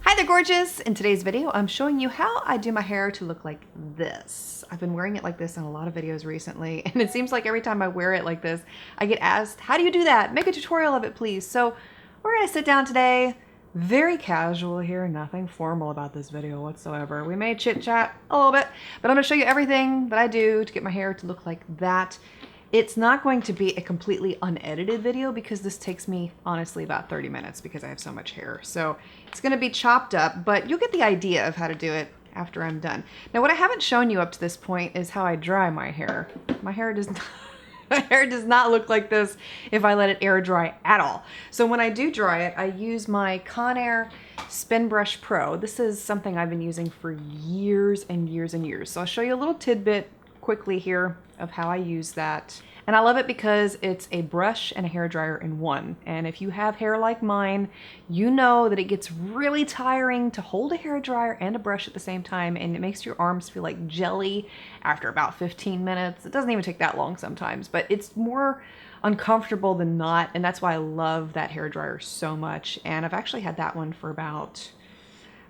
Hi there, gorgeous! In today's video, I'm showing you how I do my hair to look like this. I've been wearing it like this in a lot of videos recently, and it seems like every time I wear it like this, I get asked, how do you do that? Make a tutorial of it, please. So we're gonna sit down today, very casual here, nothing formal about this video whatsoever. We may chit chat a little bit, but I'm gonna show you everything that I do to get my hair to look like that. It's not going to be a completely unedited video because this takes me honestly about 30 minutes because I have so much hair. So it's going to be chopped up, but you'll get the idea of how to do it after I'm done. Now, what I haven't shown you up to this point is how I dry my hair. My hair does not look like this if I let it air dry at all. So when I do dry it, I use my Conair Spin Brush Pro. This is something I've been using for years and years and years. So I'll show you a little tidbit quickly here of how I use that. And I love it because it's a brush and a hair dryer in one. And if you have hair like mine, you know that it gets really tiring to hold a hair dryer and a brush at the same time, and it makes your arms feel like jelly after about 15 minutes. It doesn't even take that long sometimes, but it's more uncomfortable than not, and that's why I love that hair dryer so much. And I've actually had that one for about,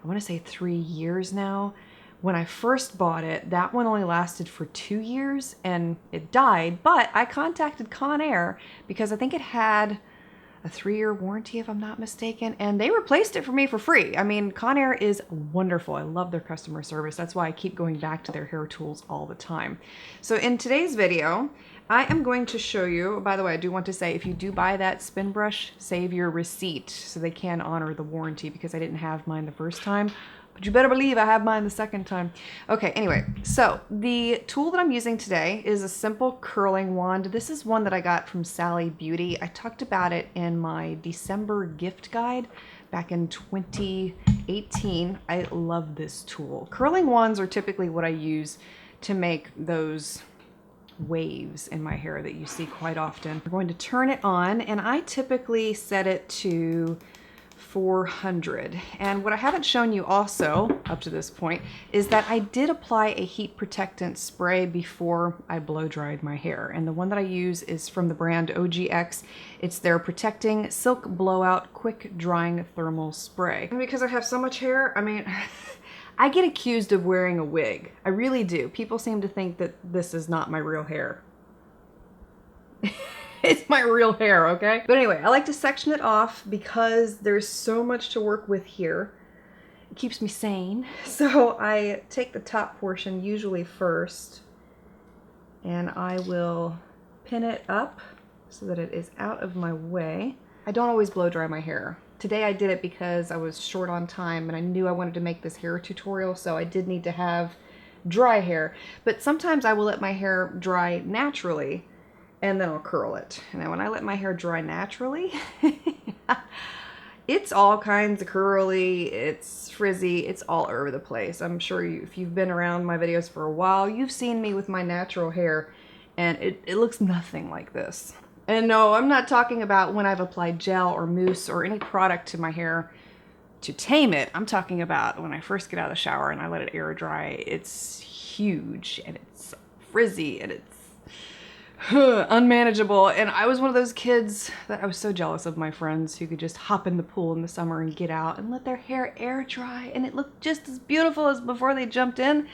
I want to say 3 years now. When I first bought it, that one only lasted for 2 years and it died, but I contacted Conair because I think it had a 3-year warranty if I'm not mistaken, and they replaced it for me for free. I mean, Conair is wonderful. I love their customer service. That's why I keep going back to their hair tools all the time. So in today's video, I am going to show you, by the way, I do want to say if you do buy that spin brush, save your receipt so they can honor the warranty because I didn't have mine the first time. But you better believe I have mine the second time. Okay, anyway, so the tool that I'm using today is a simple curling wand. This is one that I got from Sally Beauty. I talked about it in my December gift guide back in 2018. I love this tool. Curling wands are typically what I use to make those waves in my hair that you see quite often. We're going to turn it on, and I typically set it to 400. And what I haven't shown you also up to this point is that I did apply a heat protectant spray before I blow dried my hair. And the one that I use is from the brand OGX. It's their Protecting Silk Blowout Quick Drying Thermal Spray. And because I have so much hair, I mean, I get accused of wearing a wig. I really do. People seem to think that this is not my real hair. It's my real hair, okay? But anyway, I like to section it off because there's so much to work with here. It keeps me sane. So I take the top portion usually first, and I will pin it up so that it is out of my way. I don't always blow dry my hair. Today I did it because I was short on time and I knew I wanted to make this hair tutorial, so I did need to have dry hair. But sometimes I will let my hair dry naturally and then I'll curl it. And then when I let my hair dry naturally, it's all kinds of curly, it's frizzy, it's all over the place. I'm sure if you've been around my videos for a while, you've seen me with my natural hair, and it looks nothing like this. And no, I'm not talking about when I've applied gel or mousse or any product to my hair to tame it. I'm talking about when I first get out of the shower and I let it air dry. It's huge, and it's frizzy, and it's unmanageable. And I was one of those kids that I was so jealous of my friends who could just hop in the pool in the summer and get out and let their hair air dry, and it looked just as beautiful as before they jumped in.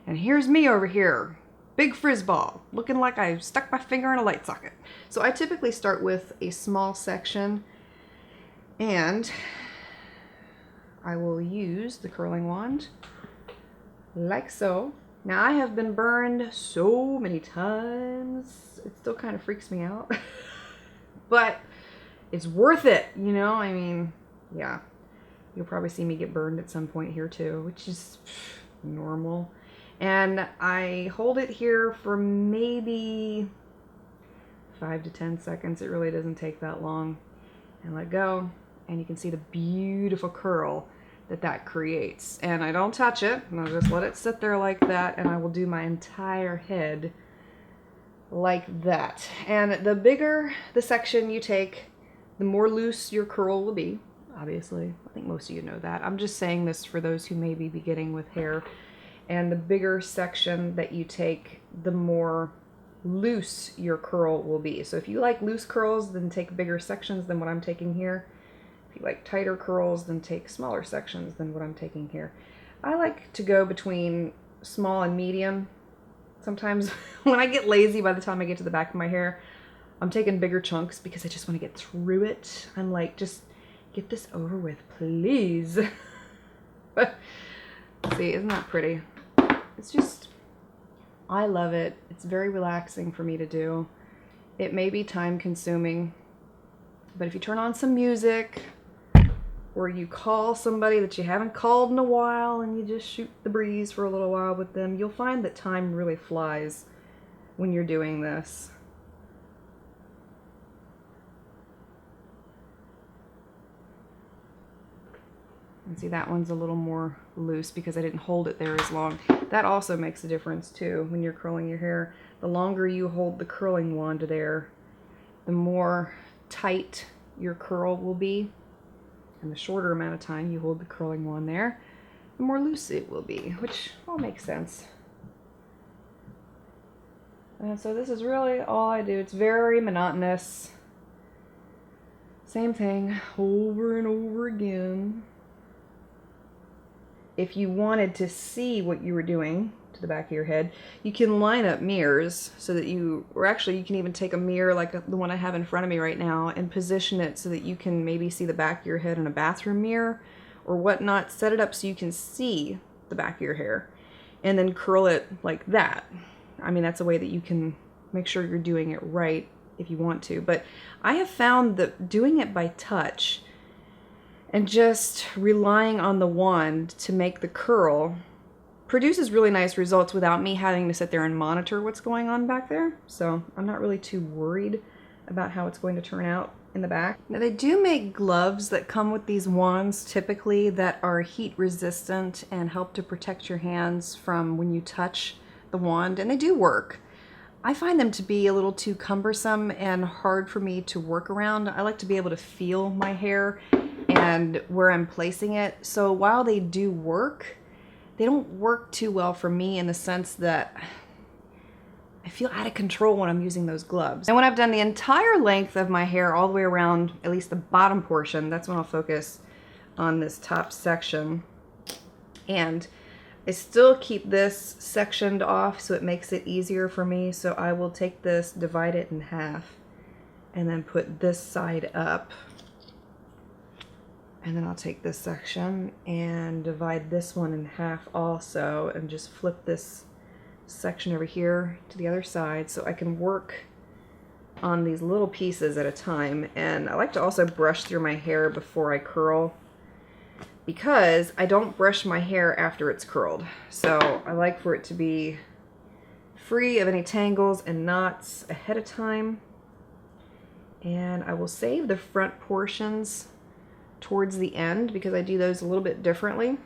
And here's me over here, big frizz ball, looking like I stuck my finger in a light socket. So I typically start with a small section, and I will use the curling wand like so. Now, I have been burned so many times, it still kind of freaks me out, but it's worth it, you know? I mean, yeah, you'll probably see me get burned at some point here too, which is normal. And I hold it here for maybe 5 to 10 seconds. It really doesn't take that long. And let go, and you can see the beautiful curl that creates. And I don't touch it, and I'll just let it sit there like that, and I will do my entire head like that. And the bigger the section you take, the more loose your curl will be, obviously. I think most of you know that. I'm just saying this for those who may be beginning with hair. And the bigger section that you take, the more loose your curl will be. So if you like loose curls, then take bigger sections than what I'm taking here. If you like tighter curls, then take smaller sections than what I'm taking here. I like to go between small and medium. Sometimes when I get lazy, by the time I get to the back of my hair, I'm taking bigger chunks because I just want to get through it. I'm like, just get this over with, please. See, isn't that pretty? It's just, I love it. It's very relaxing for me to do. It may be time consuming, but if you turn on some music, or you call somebody that you haven't called in a while and you just shoot the breeze for a little while with them, you'll find that time really flies when you're doing this. And see, that one's a little more loose because I didn't hold it there as long. That also makes a difference too when you're curling your hair. The longer you hold the curling wand there, the more tight your curl will be. And the shorter amount of time you hold the curling wand there, the more loose it will be, which all makes sense. And so this is really all I do. It's very monotonous. Same thing over and over again. If you wanted to see what you were doing to the back of your head, you can line up mirrors so that you, or actually you can even take a mirror like the one I have in front of me right now and position it so that you can maybe see the back of your head in a bathroom mirror or whatnot. Set it up so you can see the back of your hair and then curl it like that. I mean, that's a way that you can make sure you're doing it right if you want to. But I have found that doing it by touch and just relying on the wand to make the curl produces really nice results without me having to sit there and monitor what's going on back there. So I'm not really too worried about how it's going to turn out in the back. Now they do make gloves that come with these wands typically that are heat resistant and help to protect your hands from when you touch the wand, and they do work. I find them to be a little too cumbersome and hard for me to work around. I like to be able to feel my hair and where I'm placing it. So while they do work, they don't work too well for me in the sense that I feel out of control when I'm using those gloves. And when I've done the entire length of my hair all the way around, at least the bottom portion, that's when I'll focus on this top section. And I still keep this sectioned off so it makes it easier for me. So I will take this, divide it in half, and then put this side up. And then I'll take this section and divide this one in half also and just flip this section over here to the other side so I can work on these little pieces at a time. And I like to also brush through my hair before I curl because I don't brush my hair after it's curled. So I like for it to be free of any tangles and knots ahead of time. And I will save the front portions towards the end because I do those a little bit differently.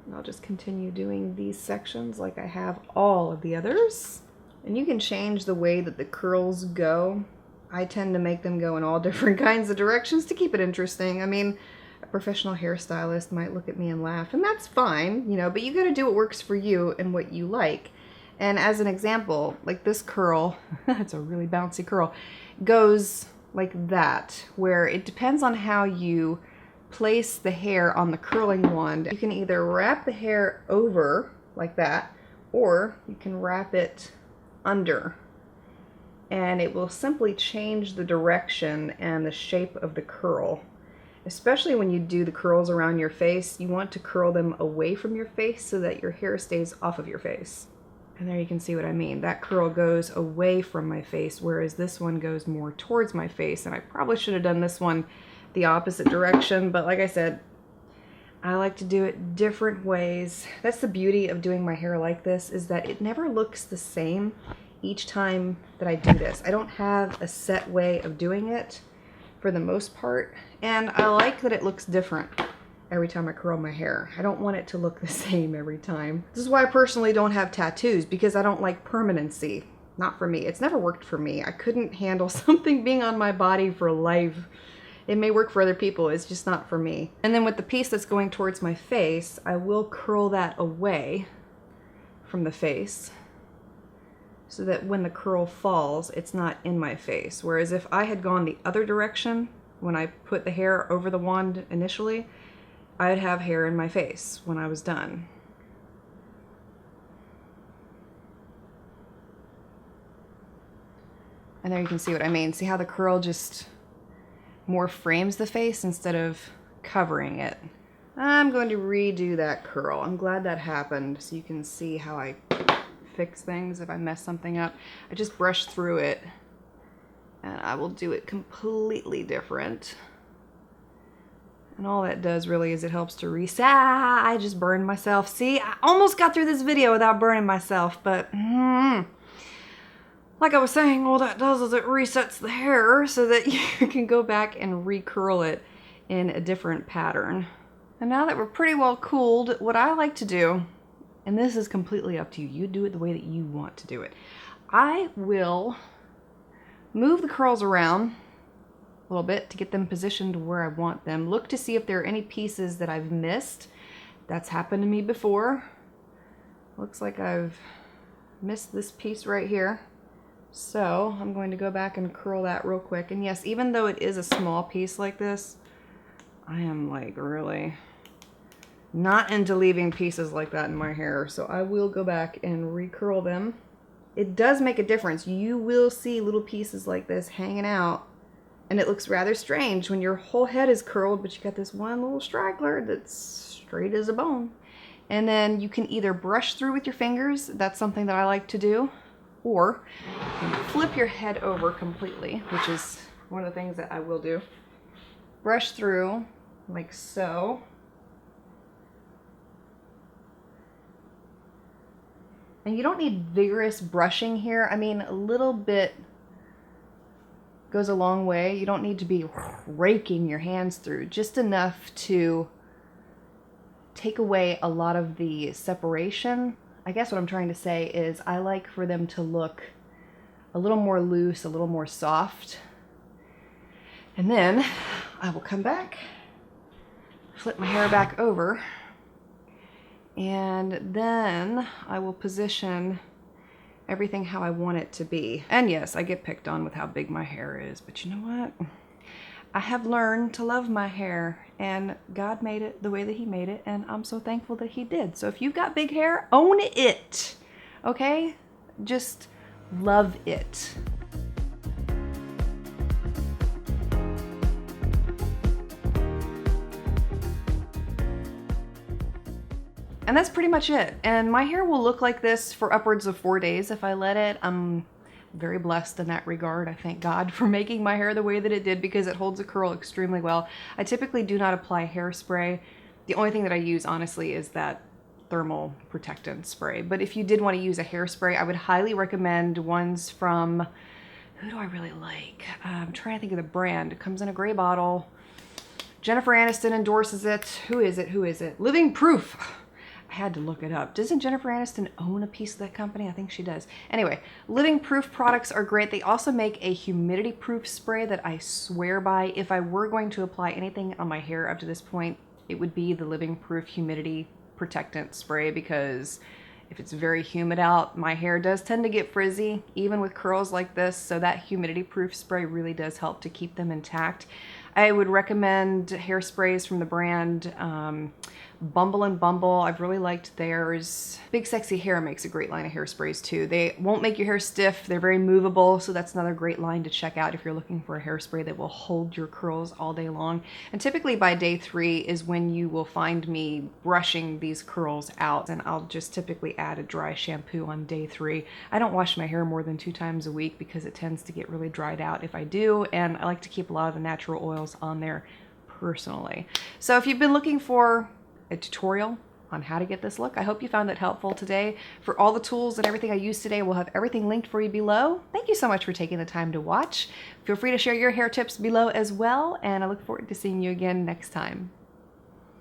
And I'll just continue doing these sections like I have all of the others. And you can change the way that the curls go. I tend to make them go in all different kinds of directions to keep it interesting. I mean, a professional hairstylist might look at me and laugh, and that's fine, you know, but you gotta do what works for you and what you like. And as an example, like this curl, it's a really bouncy curl, goes like that, where it depends on how you place the hair on the curling wand. You can either wrap the hair over like that, or you can wrap it under, and it will simply change the direction and the shape of the curl. Especially when you do the curls around your face, you want to curl them away from your face so that your hair stays off of your face. And there you can see what I mean. That curl goes away from my face, whereas this one goes more towards my face. And I probably should have done this one the opposite direction, but like I said, I like to do it different ways. That's the beauty of doing my hair like this, is that it never looks the same each time that I do this. I don't have a set way of doing it for the most part, and I like that it looks different every time I curl my hair. I don't want it to look the same every time. This is why I personally don't have tattoos, because I don't like permanency. Not for me. It's never worked for me. I couldn't handle something being on my body for life. It may work for other people, it's just not for me. And then with the piece that's going towards my face, I will curl that away from the face so that when the curl falls, it's not in my face. Whereas if I had gone the other direction, when I put the hair over the wand initially, I'd have hair in my face when I was done. And there you can see what I mean. See how the curl just more frames the face instead of covering it. I'm going to redo that curl. I'm glad that happened so you can see how I fix things if I mess something up. I just brushed through it and I will do it completely different. And all that does really is it helps to reset. I just burned myself. See, I almost got through this video without burning myself, but like I was saying, all that does is it resets the hair so that you can go back and recurl it in a different pattern. And now that we're pretty well cooled, what I like to do, and this is completely up to you, you do it the way that you want to do it. I will move the curls around a little bit to get them positioned where I want them. Look to see if there are any pieces that I've missed. That's happened to me before. Looks like I've missed this piece right here. So I'm going to go back and curl that real quick. And yes, even though it is a small piece like this, I am like really not into leaving pieces like that in my hair. So I will go back and recurl them. It does make a difference. You will see little pieces like this hanging out, and it looks rather strange when your whole head is curled, but you got this one little straggler that's straight as a bone. And then you can either brush through with your fingers. That's something that I like to do. Or you can flip your head over completely, which is one of the things that I will do. Brush through like so. And you don't need vigorous brushing here. I mean, a little bit goes a long way. You don't need to be raking your hands through, just enough to take away a lot of the separation. I guess what I'm trying to say is I like for them to look a little more loose, a little more soft. And then I will come back, flip my hair back over, and then I will position everything how I want it to be. And yes, I get picked on with how big my hair is, but you know what? I have learned to love my hair, and God made it the way that he made it, and I'm so thankful that he did. So if you've got big hair, own it, okay? Just love it. And that's pretty much it. And my hair will look like this for upwards of 4 days if I let it. I'm very blessed in that regard. I thank God for making my hair the way that it did because it holds a curl extremely well. I typically do not apply hairspray. The only thing that I use, honestly, is that thermal protectant spray. But if you did want to use a hairspray, I would highly recommend ones from, who do I really like? I'm trying to think of the brand. It comes in a gray bottle. Jennifer Aniston endorses it. Who is it? Who is it? Living Proof. I had to look it up. Doesn't Jennifer Aniston own a piece of that company? I think she does. Anyway, Living Proof products are great. They also make a humidity proof spray that I swear by. If I were going to apply anything on my hair up to this point, it would be the Living Proof humidity protectant spray, because if it's very humid out, my hair does tend to get frizzy, even with curls like this. So that humidity proof spray really does help to keep them intact. I would recommend hairsprays from the brand Bumble and Bumble. I've really liked theirs. Big Sexy Hair makes a great line of hairsprays too. They won't make your hair stiff. They're very movable, so that's another great line to check out if you're looking for a hairspray that will hold your curls all day long. And typically by day 3 is when you will find me brushing these curls out, and I'll just typically add a dry shampoo on day 3. I don't wash my hair more than 2 times a week because it tends to get really dried out if I do, and I like to keep a lot of the natural oils on there personally. So if you've been looking for a tutorial on how to get this look, I hope you found it helpful today. For all the tools and everything I used today, we'll have everything linked for you below. Thank you so much for taking the time to watch. Feel free to share your hair tips below as well, and I look forward to seeing you again next time.